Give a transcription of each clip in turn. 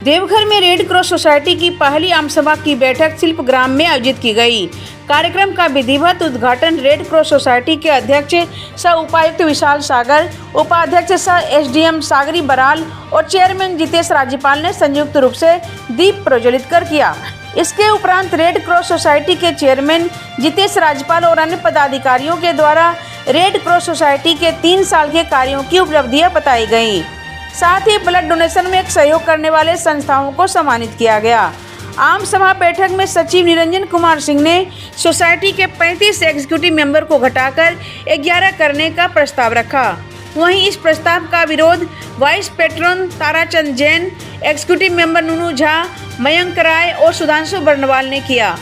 देवघर में red cross society की पहली आमसभा की बैठक शिल्प ग्राम में आयोजित की गई। कार्यक्रम का विधिवत उद्घाटन रेड क्रॉस सोसाइटी के अध्यक्ष सह उपायुक्त विशाल सागर, उपाध्यक्ष सह एसडीएम सागरी बराल और चेयरमैन जितेश राजीपाल ने संयुक्त रूप से दीप प्रज्वलित कर किया। इसके उपरांत रेड क्रॉस सोसाइटी के चेयरमैन जितेश राजीपाल और अन्य पदाधिकारियों के द्वारा रेड क्रॉस सोसाइटी के 3 साल के कार्यों की उपलब्धियां बताई गईं। साथ ही ब्लड डोनेशन में एक सहयोग करने वाले संस्थाओं को सम्मानित किया गया। आम सभा बैठक में सचिव निरंजन कुमार सिंह ने सोसाइटी के 35 एग्जीक्यूटिव मेंबर को घटाकर 11 करने का प्रस्ताव रखा। वहीं इस प्रस्ताव का विरोध vice patron Tarachand Jain, executive member Nunu Jha, Mayank राय और सुधांशु बर्नवाल ने किया।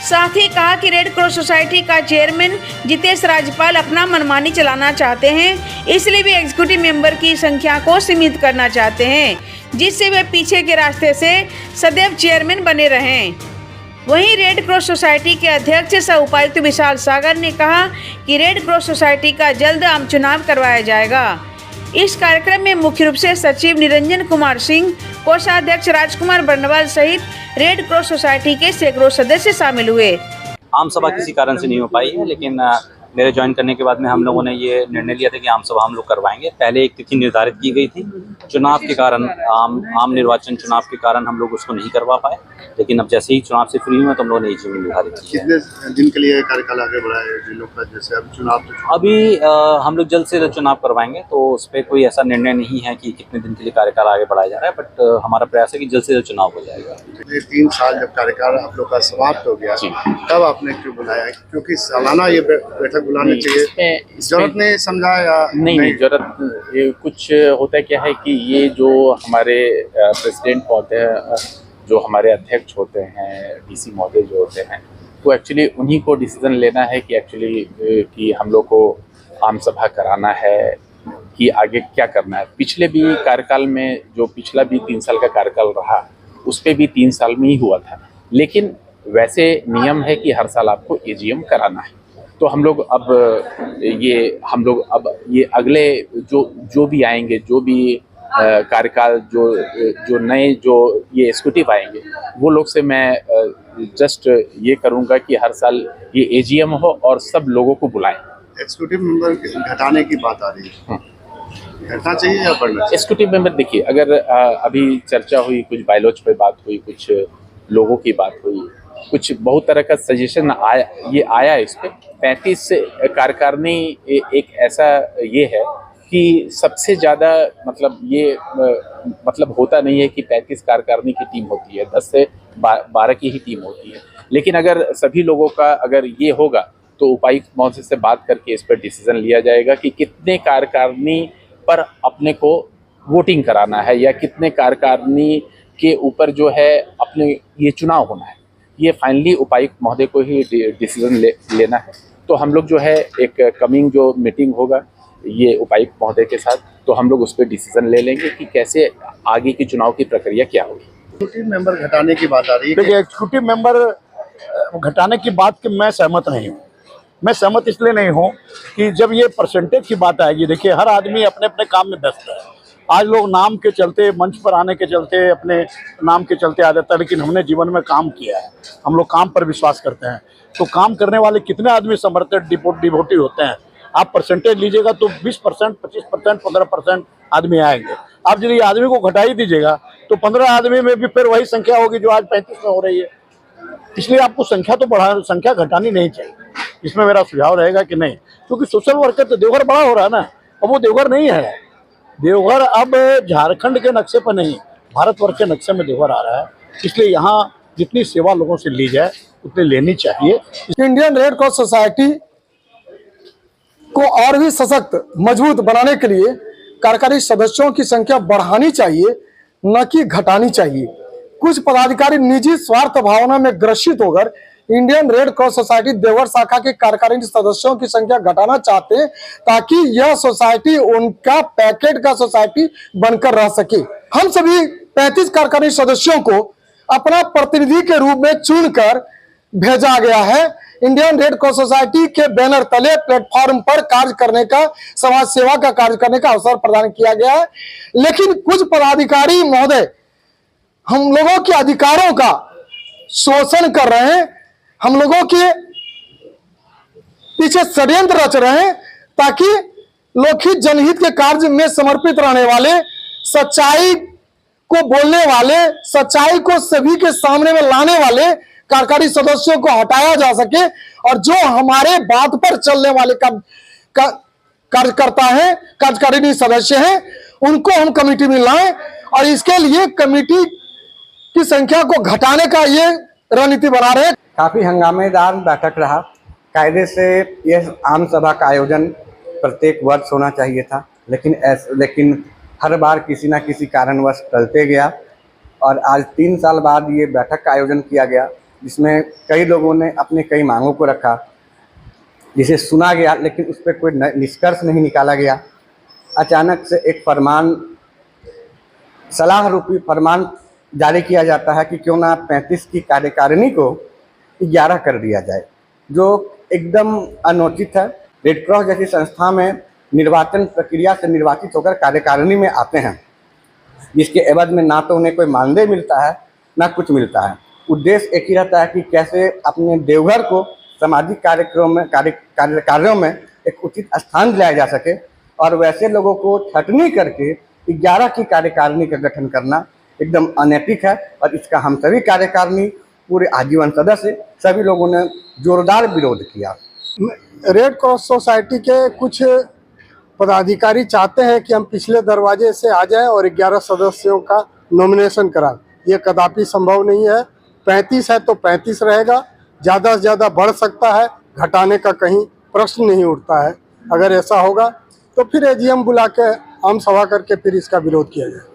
साथ ही कहा कि रेड क्रॉस सोसाइटी का चेयरमैन जितेश राजीपाल अपना मनमानी चलाना चाहते हैं, इसलिए वे एग्जीक्यूटिव मेंबर की संख्या को सीमित करना चाहते हैं, जिससे वे पीछे के रास्ते से सदैव चेयरमैन बने रहें। वहीं रेड क्रॉस सोसाइटी के अध्यक्ष सह उपायुक्त विशाल सागर ने कहा कि रेड क्रॉस सोसाइटी का जल्द आम चुनाव करवाया जाएगा। इस कार्यक्रम में मुख्य रूप से सचिव निरंजन कुमार सिंह, कोषाध्यक्ष राजकुमार बर्नवाल सहित रेड क्रॉस सोसाइटी के सैकड़ों सदस्य शामिल हुए। आम सभा किसी कारण से नहीं हो पाई है, लेकिन मेरे ज्वाइन करने के बाद में हम लोगों ने ये निर्णय लिया था कि आम सभा हम लोग करवाएंगे। पहले एक तिथि निर्धारित की गई थी, चुनाव के कारण आम निर्वाचन चुनाव के कारण हम लोग उसको नहीं करवा पाए, लेकिन अब जैसे ही चुनाव से फ्री हुए तो हम लोगों ने ये निर्धारित किया। कितने दिन के लिए कार्यकाल आगे बढ़ा है जिन लोग का, जैसे अब चुनाव अभी हम लोग जल्द से जल्द चुनाव करवाएंगे, तो उस पर कोई ऐसा निर्णय नहीं है कि कितने दिन के लिए कार्यकाल आगे बढ़ाया जा रहा है, बट हमारा प्रयास है कि जल्द से जल्द चुनाव हो जाएगा। 3 साल जब कार्यकाल आप लोग का समाप्त हो गया तब आपने क्यों बुलाया? क्योंकि सालाना ये बैठक बुलानी चाहिए, जरूरत नहीं समझा या नहीं जरूरत। ये कुछ होता है क्या है कि ये जो हमारे प्रेसिडेंट होते हैं, जो हमारे अध्यक्ष होते हैं, डीसी महोदय जो होते हैं, वो एक्चुअली उन्हीं को डिसीजन लेना है कि एक्चुअली कि हम लोग को आम सभा कराना है कि आगे क्या करना है। पिछले भी कार्यकाल में जो पिछला भी 3 साल का कार्यकाल रहा, उस पर भी 3 साल में ही हुआ था, लेकिन वैसे नियम है कि हर साल आपको एजीएम कराना है। तो हम लोग अब ये अगले जो भी आएंगे, जो भी कार्यकाल जो नए जो ये एग्जीक्यूटिव आएंगे, वो लोग से मैं जस्ट ये करूँगा कि हर साल ये एजीएम हो और सब लोगों को बुलाएं। एग्जीक्यूटिव मेंबर घटाने की बात आ रही है, घटना चाहिए या बढ़ना? एग्जीक्यूटिव मेंबर देखिए, अगर अभी चर्चा हुई, कुछ बायलॉज पे बात हुई, कुछ लोगों की बात हुई, कुछ बहुत तरह का सजेशन आया इस पे 35 कार्यकारिणी एक ऐसा ये है कि सबसे ज़्यादा मतलब होता नहीं है कि 35 कार्यकारिणी की टीम होती है, 10 से 12 की ही टीम होती है। लेकिन अगर सभी लोगों का अगर ये होगा तो उपायुक्त महोदय से बात करके इस पर डिसीजन लिया जाएगा कि कितने कार्यकारिणी पर अपने को वोटिंग कराना है या कितने कार्यकारिणी के ऊपर जो है अपने ये चुनाव होना है। ये फाइनली उपायुक्त महोदय को ही डिसीजन लेना है। तो हम लोग जो है एक कमिंग जो मीटिंग होगा ये उपायुक्त महोदय के साथ, तो हम लोग उस पर डिसीजन ले लेंगे कि कैसे आगे की चुनाव की प्रक्रिया क्या होगी। एग्जीक्यूटिव मेंबर घटाने की बात आ रही है। देखिए, एग्जीक्यूटिव मेंबर घटाने की बात की मैं सहमत नहीं हूँ। मैं सहमत इसलिए नहीं हूँ कि जब ये परसेंटेज की बात आएगी, देखिए हर आदमी अपने अपने काम में व्यस्त है। आज लोग नाम के चलते, मंच पर आने के चलते, अपने नाम के चलते आ जाता है, लेकिन हमने जीवन में काम किया है, हम लोग काम पर विश्वास करते हैं। तो काम करने वाले कितने आदमी समर्थित डिवोटी होते हैं? आप परसेंटेज लीजिएगा तो 20%, 25%, 15% आदमी आएंगे। आप यदि आदमी को घटा ही दीजिएगा तो 15 आदमी में भी फिर वही संख्या होगी जो आज 35 में हो रही है। इसलिए आपको संख्या घटानी नहीं चाहिए। इसमें मेरा सुझाव रहेगा कि नहीं, क्योंकि सोशल वर्कर तो देवघर बड़ा हो रहा है ना, अब वो देवघर नहीं है। देवघर अब झारखंड के नक्शे पर नहीं, भारतवर्ष के नक्शे में देवघर आ रहा है। इसलिए यहाँ जितनी सेवा लोगों से ली जाए उतनी लेनी चाहिए। इंडियन रेड क्रॉस सोसाइटी को और भी सशक्त, मजबूत बनाने के लिए कार्यकारी सदस्यों की संख्या बढ़ानी चाहिए, न कि घटानी चाहिए। कुछ पदाधिकारी निजी स्वार्थ भावना में ग्रसित होकर Indian red cross society Deoghar शाखा के कार्यकारिणी सदस्यों की संख्या घटाना चाहते हैं, ताकि यह सोसाइटी उनका पैकेट का सोसाइटी बनकर रह सके। हम सभी 35 कार्यकारिणी सदस्यों को अपना प्रतिनिधि के रूप में चुनकर भेजा गया है। इंडियन रेड क्रॉस सोसाइटी के बैनर तले प्लेटफॉर्म पर कार्य करने का, समाज सेवा का कार्य करने का अवसर प्रदान किया गया है। लेकिन कुछ पदाधिकारी महोदय हम लोगों के अधिकारों का शोषण कर रहे हैं, हम लोगों के पीछे षड्यंत्र रच रहे हैं, ताकि लोकहित जनहित के कार्य में समर्पित रहने वाले, सच्चाई को बोलने वाले, सच्चाई को सभी के सामने में लाने वाले कार्यकारी सदस्यों को हटाया जा सके, और जो हमारे बात पर चलने वाले कार्यकर्ता हैं, कार्यकारिणी सदस्य हैं, उनको हम कमेटी में लाएं, और इसके लिए कमेटी की संख्या को घटाने का ये रणनीति बना रहे हैं। काफ़ी हंगामेदार बैठक रहा। कायदे से यह आम सभा का आयोजन प्रत्येक वर्ष होना चाहिए था, लेकिन हर बार किसी न किसी कारणवश टलते गया, और आज 3 साल बाद ये बैठक का आयोजन किया गया, जिसमें कई लोगों ने अपने कई मांगों को रखा, जिसे सुना गया, लेकिन उस पर कोई निष्कर्ष नहीं निकाला गया। अचानक से एक फरमान, सलाह रूपी फरमान जारी किया जाता है कि क्यों ना 35 की कार्यकारिणी को 11 कर दिया जाए, जो एकदम अनुचित है। रेड क्रॉस जैसी संस्था में निर्वाचन प्रक्रिया से निर्वाचित होकर कार्यकारिणी में आते हैं, जिसके एवज में ना तो उन्हें कोई मानदेय मिलता है, ना कुछ मिलता है। उद्देश्य एक ही रहता है कि कैसे अपने देवघर को सामाजिक कार्यों में एक उचित स्थान दिलाया जा सके, और वैसे लोगों को छटनी करके 11 की कार्यकारिणी का गठन करना एकदम अनैतिक है, और इसका हम सभी कार्यकारिणी, पूरे आजीवन सदस्य, सभी लोगों ने जोरदार विरोध किया। रेड क्रॉस सोसाइटी के कुछ पदाधिकारी चाहते हैं कि हम पिछले दरवाजे से आ जाएं और 11 सदस्यों का नॉमिनेशन कराएं। ये कदापि संभव नहीं है। 35 है तो 35 रहेगा, ज़्यादा से ज़्यादा बढ़ सकता है, घटाने का कहीं प्रश्न नहीं उठता है। अगर ऐसा होगा तो फिर एजीएम बुला के आम सभा करके फिर इसका विरोध किया जाए।